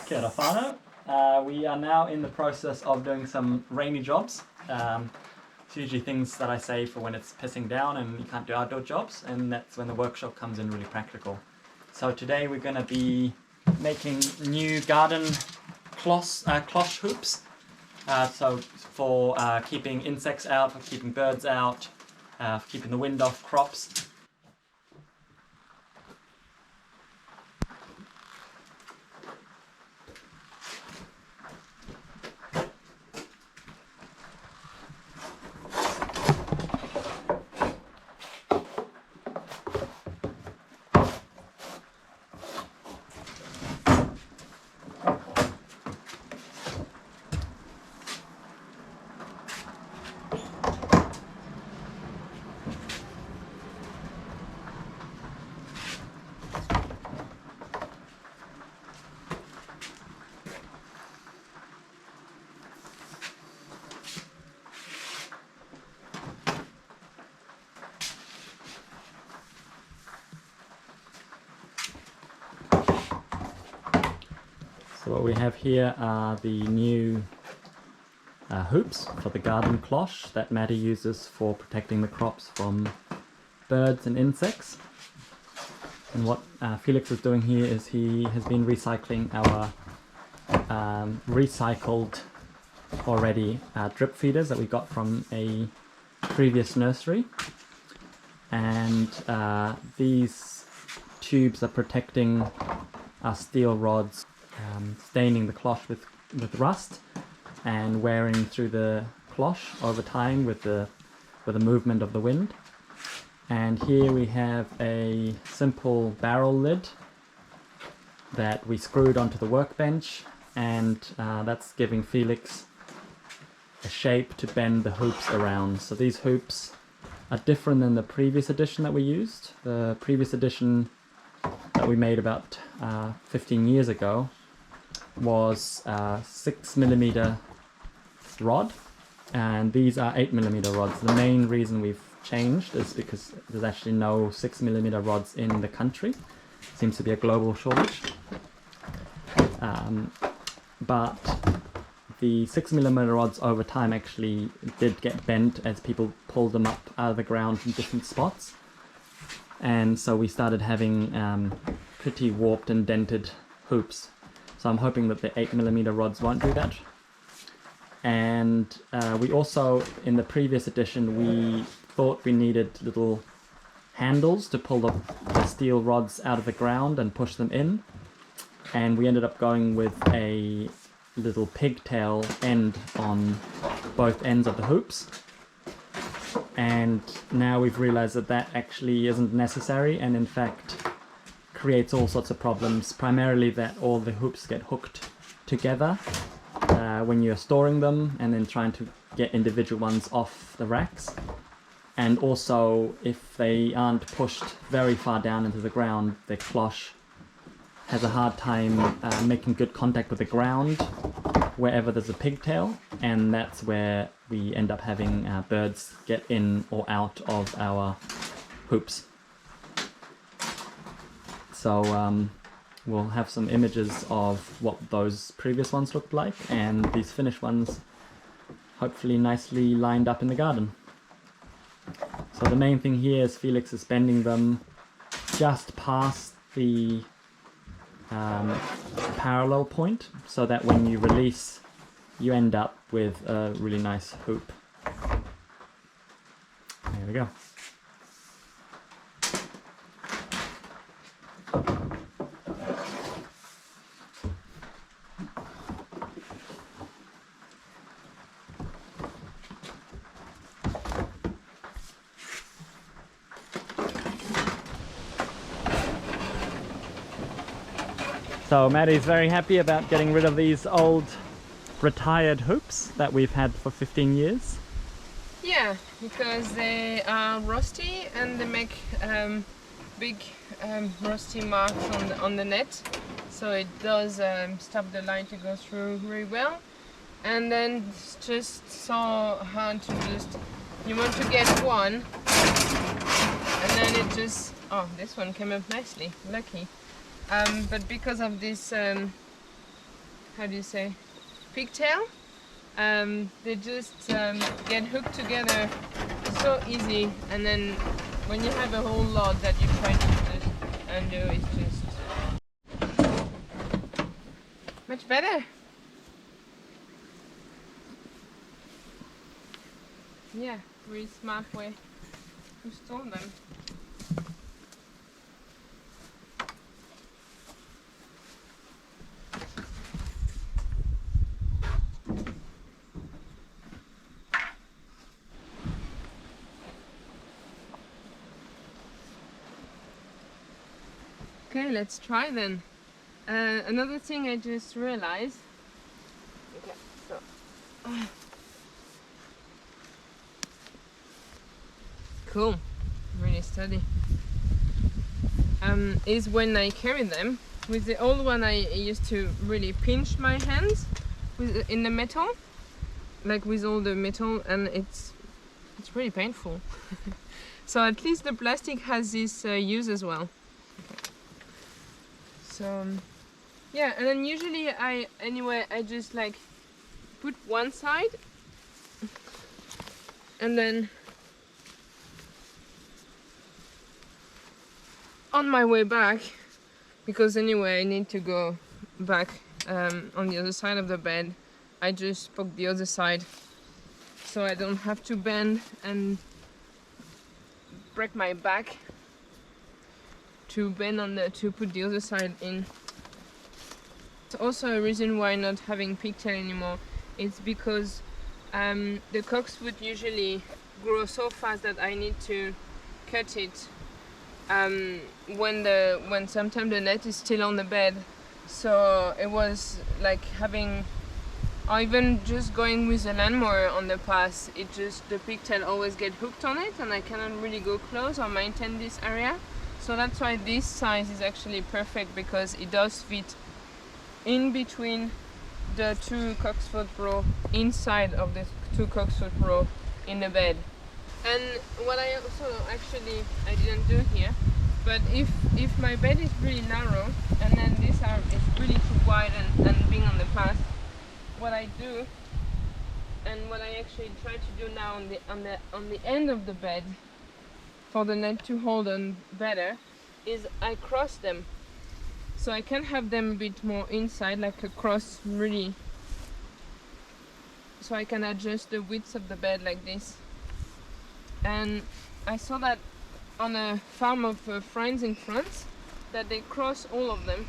Kia ora whānau. We are now in the process of doing some rainy jobs. It's usually things that I save for when it's pissing down and you can't do outdoor jobs, and that's when the workshop comes in really practical. So today we're going to be making new garden cloche hoops. So for keeping insects out, for keeping birds out, for keeping the wind off crops. So what we have here are the new hoops for the garden cloche that Maddie uses for protecting the crops from birds and insects. And what Felix is doing here is he has been recycling our recycled already drip feeders that we got from a previous nursery. And these tubes are protecting our steel rods, staining the cloche with rust and wearing through the cloche over time with the movement of the wind. And here we have a simple barrel lid that we screwed onto the workbench, and that's giving Felix a shape to bend the hoops around. So these hoops are different than the previous edition that we used. The previous edition that we made about 15 years ago was 6mm rod, and these are 8mm rods. The main reason we've changed is because there's actually no 6mm rods in the country. Seems to be a global shortage. But the 6mm rods over time actually did get bent as people pulled them up out of the ground from different spots. And so we started having pretty warped and dented hoops. So I'm hoping that the 8mm rods won't do that. And we also, in the previous edition, we thought we needed little handles to pull the steel rods out of the ground and push them in. And we ended up going with a little pigtail end on both ends of the hoops. And now we've realized that that actually isn't necessary, and in fact creates all sorts of problems, primarily that all the hoops get hooked together when you're storing them and then trying to get individual ones off the racks. And also, if they aren't pushed very far down into the ground, the cloche has a hard time making good contact with the ground wherever there's a pigtail, and that's where we end up having birds get in or out of our hoops. So we'll have some images of what those previous ones looked like, and these finished ones hopefully nicely lined up in the garden. So the main thing here is Felix is bending them just past the parallel point, so that when you release you end up with a really nice hoop. There we go. So Maddie's very happy about getting rid of these old retired hoops that we've had for 15 years. Yeah, because they are rusty and they make big rusty marks on the net, so it does stop the light to go through very well. And then it's just so hard to you want to get one and then it just, oh, this one came up nicely, lucky. But because of this how do you say, pigtail. They just get hooked together so easy, and then when you have a whole lot that you try to just undo, it's just much better. Yeah, really smart way to store them. Okay, let's try then. Another thing I just realized. Okay, so. Cool, really steady. Is when I carry them. With the old one, I used to really pinch my hands in the metal, like with all the metal, and it's really painful. So at least the plastic has this use as well. So yeah, and then usually I just like put one side and then on my way back, because anyway I need to go back on the other side of the bed, I just poke the other side so I don't have to bend and break my back to bend on to put the other side in. It's also a reason why not having pigtail anymore. It's because the coxsfoot usually grow so fast that I need to cut it when sometimes the net is still on the bed. So it was like having, or even just going with a lawnmower on the path, the pigtail always get hooked on it and I cannot really go close or maintain this area. So that's why this size is actually perfect, because it does fit in between the two coxsfoot row, inside of the two coxsfoot row in the bed. And what I also I didn't do here, but if my bed is really narrow and then this arm is really too wide and being on the path, what I do, and what I actually try to do now on the end of the bed for the net to hold on better, is I cross them. So I can have them a bit more inside, like a cross, really. So I can adjust the width of the bed like this. And I saw that on a farm of friends in France, that they cross all of them.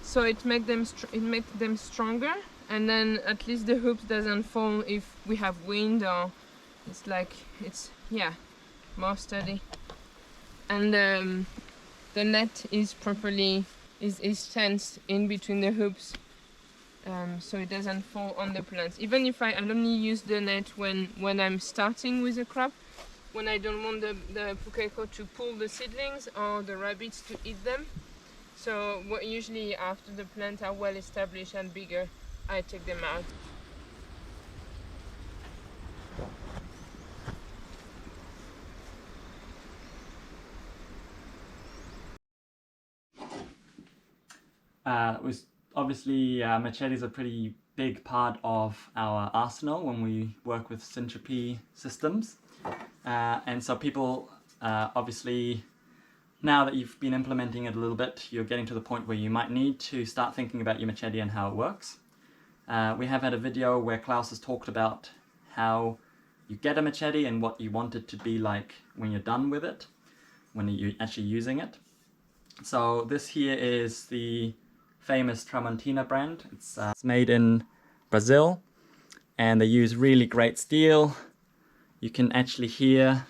So it makes them stronger, and then at least the hoops doesn't fall if we have wind, or it's more steady. And the net is properly is tensed in between the hoops, so it doesn't fall on the plants. Even if I only use the net when I'm starting with a crop, when I don't want the pukeko to pull the seedlings or the rabbits to eat them. So usually after the plants are well established and bigger, I take them out. Was obviously machete is a pretty big part of our arsenal when we work with syntropy systems, and so people obviously, now that you've been implementing it a little bit, you're getting to the point where you might need to start thinking about your machete and how it works. We have had a video where Klaus has talked about how you get a machete and what you want it to be like when you're done with it, when you're actually using it. So this here is the famous Tramontina brand. It's made in Brazil, and they use really great steel. You can actually hear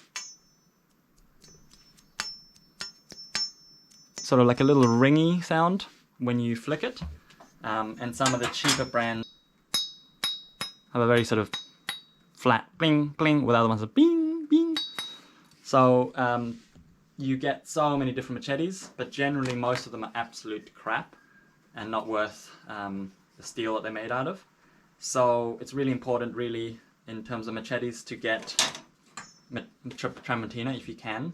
sort of like a little ringy sound when you flick it, and some of the cheaper brands have a very sort of flat bling bling, while the other ones are bing bing. So you get so many different machetes, but generally most of them are absolute crap and not worth the steel that they're made out of. So it's really important, really, in terms of machetes, to get Tramontina if you can.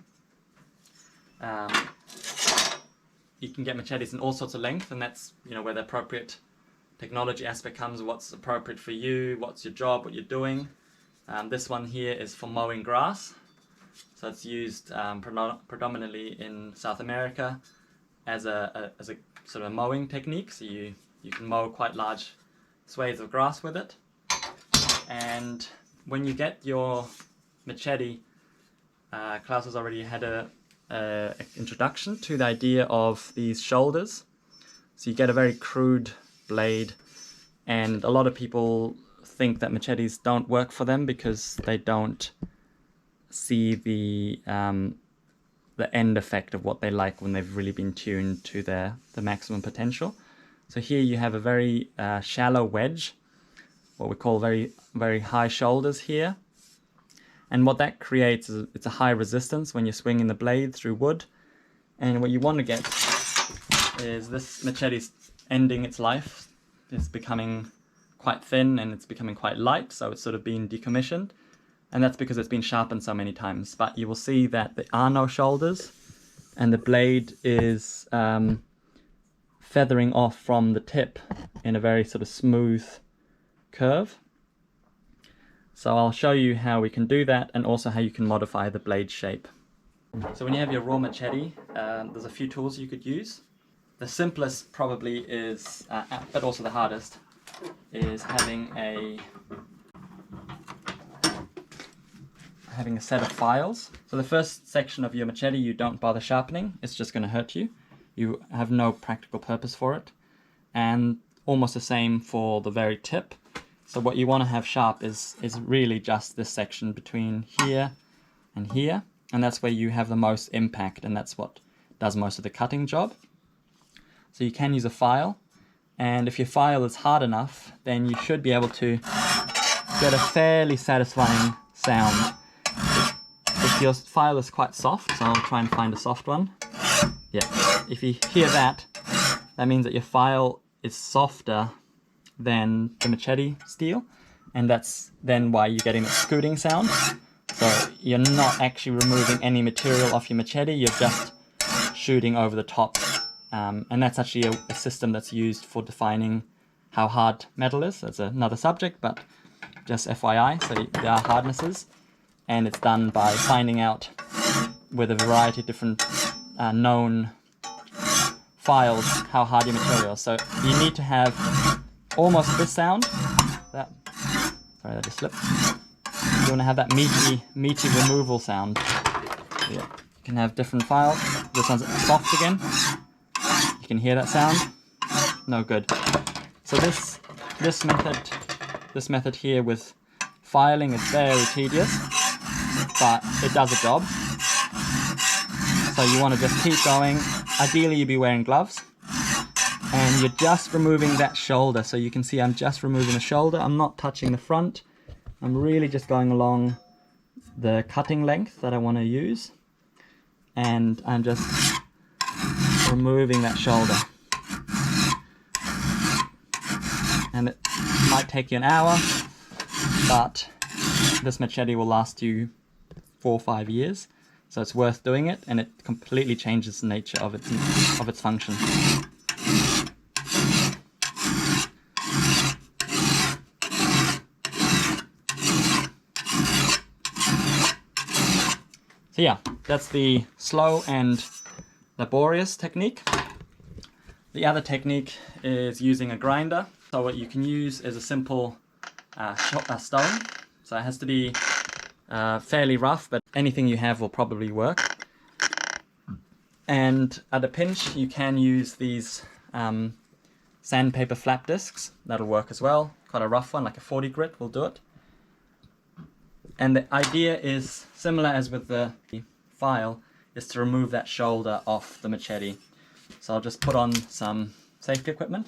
You can get machetes in all sorts of length, and that's, you know, where the appropriate technology aspect comes, what's appropriate for you, what's your job, what you're doing. This one here is for mowing grass. So it's used predominantly in South America as a sort of a mowing technique. So you can mow quite large swathes of grass with it. And when you get your machete, Klaus has already had a introduction to the idea of these shoulders. So you get a very crude blade, and a lot of people think that machetes don't work for them because they don't see the end effect of what they like when they've really been tuned to the maximum potential. So here you have a very shallow wedge, what we call very, very high shoulders here. And what that creates is it's a high resistance when you're swinging the blade through wood. And what you want to get is this machete's ending its life. It's becoming quite thin and it's becoming quite light, so it's sort of been decommissioned. And that's because it's been sharpened so many times. But you will see that there are no shoulders and the blade is feathering off from the tip in a very sort of smooth curve. So I'll show you how we can do that and also how you can modify the blade shape. So when you have your raw machete, there's a few tools you could use. The simplest probably is, but also the hardest, is having a set of files. So the first section of your machete you don't bother sharpening, it's just going to hurt you. You have no practical purpose for it. And almost the same for the very tip. So what you want to have sharp is really just this section between here and here. And that's where you have the most impact, and that's what does most of the cutting job. So you can use a file, and if your file is hard enough, then you should be able to get a fairly satisfying sound. If your file is quite soft, so I'll try and find a soft one. Yeah, if you hear that, that means that your file is softer than the machete steel, and that's then why you're getting a scooting sound. So you're not actually removing any material off your machete, you're just shooting over the top. And that's actually a system that's used for defining how hard metal is. That's another subject, but just FYI, so there are hardnesses, and it's done by finding out with a variety of different known files how hard your material is. So you need to have almost this sound. Sorry, that just slipped. You want to have that meaty removal sound. So yeah, you can have different files. This one's soft again. You can hear that sound. No good. So this method here with filing is very tedious, but it does a job. So you want to just keep going. Ideally you'd be wearing gloves. And you're just removing that shoulder. So you can see I'm just removing the shoulder. I'm not touching the front. I'm really just going along the cutting length that I want to use. And I'm just removing that shoulder. And it might take you an hour, but this machete will last you 4 or 5 years. So it's worth doing it, and it completely changes the nature of its function. So yeah, that's the slow and laborious technique. The other technique is using a grinder. So what you can use is a simple stone. So it has to be fairly rough, but anything you have will probably work. And at a pinch, you can use these sandpaper flap discs. That'll work as well. Quite a rough one, like a 40 grit will do it. And the idea is similar as with the file, is to remove that shoulder off the machete. So I'll just put on some safety equipment.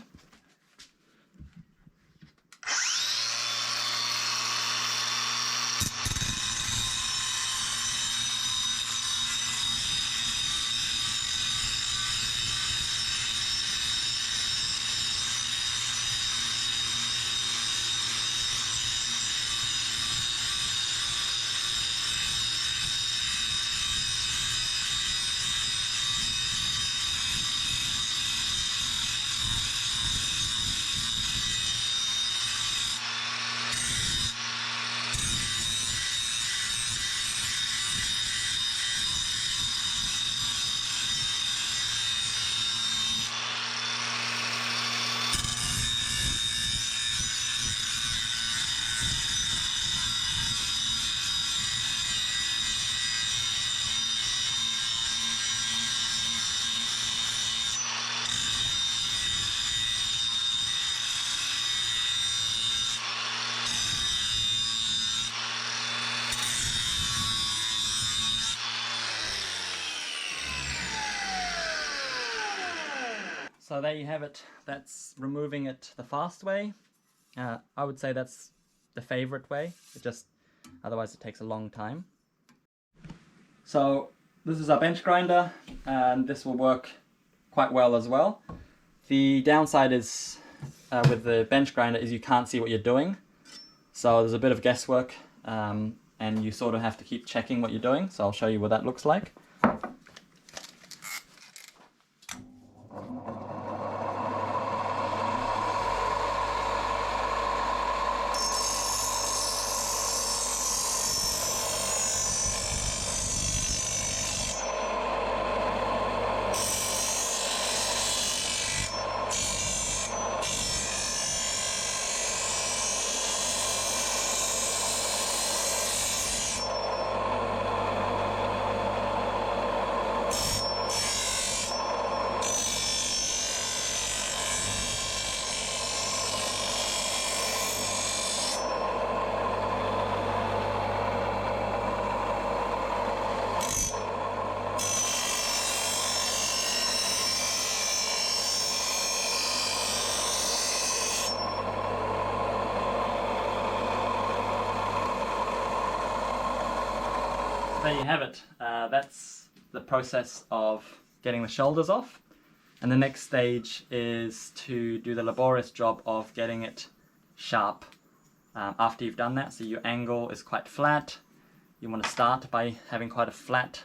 So there you have it. That's removing it the fast way. I would say that's the favorite way. Otherwise it takes a long time. So this is our bench grinder, and this will work quite well as well. The downside is with the bench grinder is you can't see what you're doing. So there's a bit of guesswork, and you sort of have to keep checking what you're doing. So I'll show you what that looks like. There you have it. That's the process of getting the shoulders off. And the next stage is to do the laborious job of getting it sharp after you've done that. So your angle is quite flat. You want to start by having quite a flat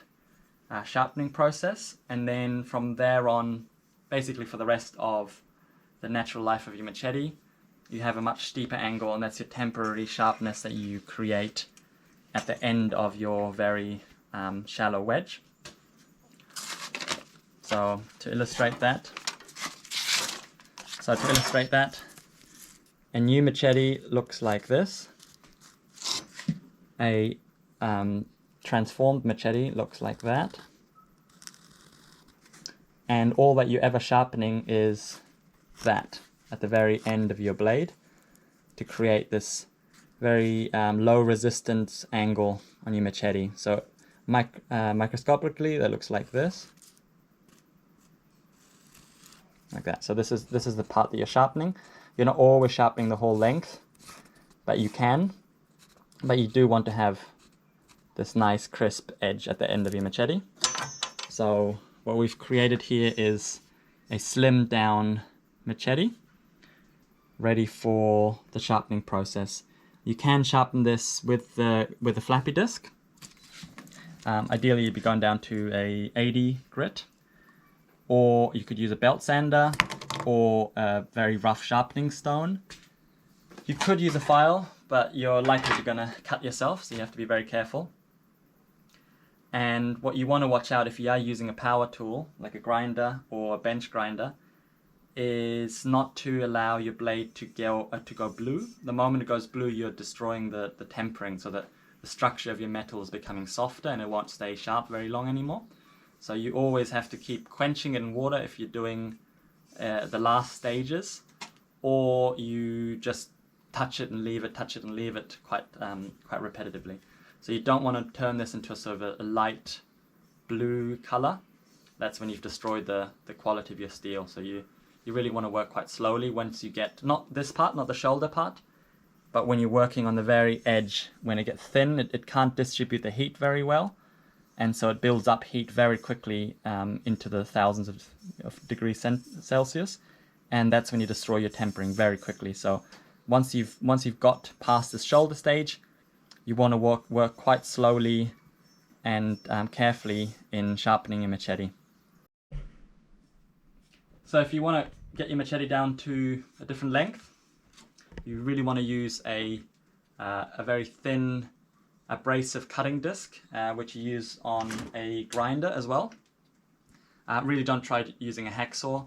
sharpening process. And then from there on, basically for the rest of the natural life of your machete, you have a much steeper angle, and that's your temporary sharpness that you create at the end of your very shallow wedge. So to illustrate that, a new machete looks like this. A transformed machete looks like that. And all that you're ever sharpening is that at the very end of your blade to create this very low resistance angle on your machete. So microscopically that looks like this, like that. So this is the part that you're sharpening. You're not always sharpening the whole length, but you do want to have this nice crisp edge at the end of your machete. So what we've created here is a slimmed down machete ready for the sharpening process. You can sharpen this with a flappy disc. Ideally you'd be going down to a 80 grit, or you could use a belt sander or a very rough sharpening stone. You could use a file, but you're likely going to cut yourself, so you have to be very careful. And what you want to watch out if you are using a power tool, like a grinder or a bench grinder, is not to allow your blade to go blue. The moment it goes blue, you're destroying the tempering, so that the structure of your metal is becoming softer and it won't stay sharp very long anymore. So you always have to keep quenching it in water if you're doing the last stages, or you just touch it and leave it quite repetitively. So you don't want to turn this into a sort of a light blue color. That's when you've destroyed the quality of your steel. So you really want to work quite slowly once you get, not this part, not the shoulder part, but when you're working on the very edge, when it gets thin, it can't distribute the heat very well. And so it builds up heat very quickly into the thousands of degrees Celsius. And that's when you destroy your tempering very quickly. So once you've got past this shoulder stage, you want to work quite slowly and carefully in sharpening your machete. So if you want to get your machete down to a different length, you really want to use a very thin abrasive cutting disc, which you use on a grinder as well. Really don't try using a hacksaw.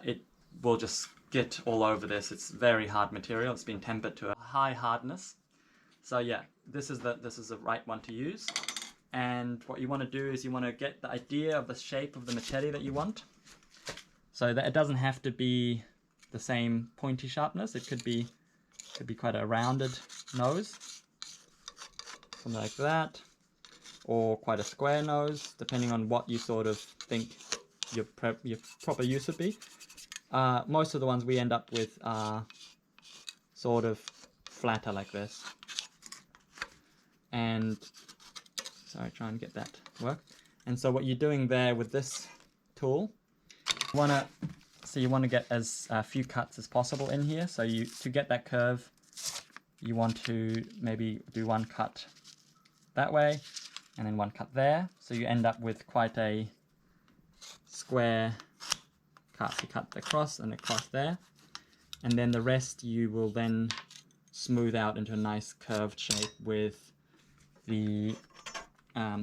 It will just get all over this. It's very hard material. It's been tempered to a high hardness. So yeah, this is the right one to use. And what you want to do is you want to get the idea of the shape of the machete that you want. So that it doesn't have to be the same pointy sharpness. It could be quite a rounded nose, something like that, or quite a square nose, depending on what you sort of think your proper use would be. Most of the ones we end up with are sort of flatter like this. And sorry, try and get that to work. And so what you're doing there with this tool, you want to get as few cuts as possible in here. So to get that curve, you want to maybe do one cut that way and then one cut there. So you end up with quite a square cut. You cut across and across there. And then the rest you will then smooth out into a nice curved shape with the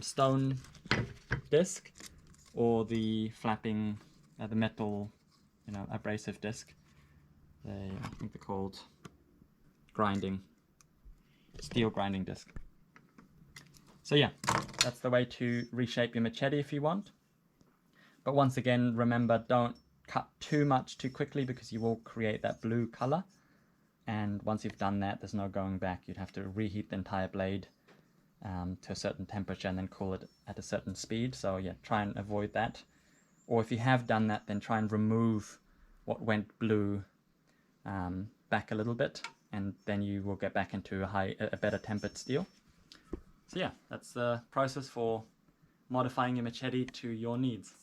stone disc or the flapping, the metal, abrasive disc. I think they're called steel grinding disc. So yeah, that's the way to reshape your machete if you want. But once again, remember, don't cut too much too quickly because you will create that blue color. And once you've done that, there's no going back. You'd have to reheat the entire blade to a certain temperature and then cool it at a certain speed. So yeah, try and avoid that. Or if you have done that, then try and remove what went blue back a little bit, and then you will get back into a better tempered steel. So yeah, that's the process for modifying your machete to your needs.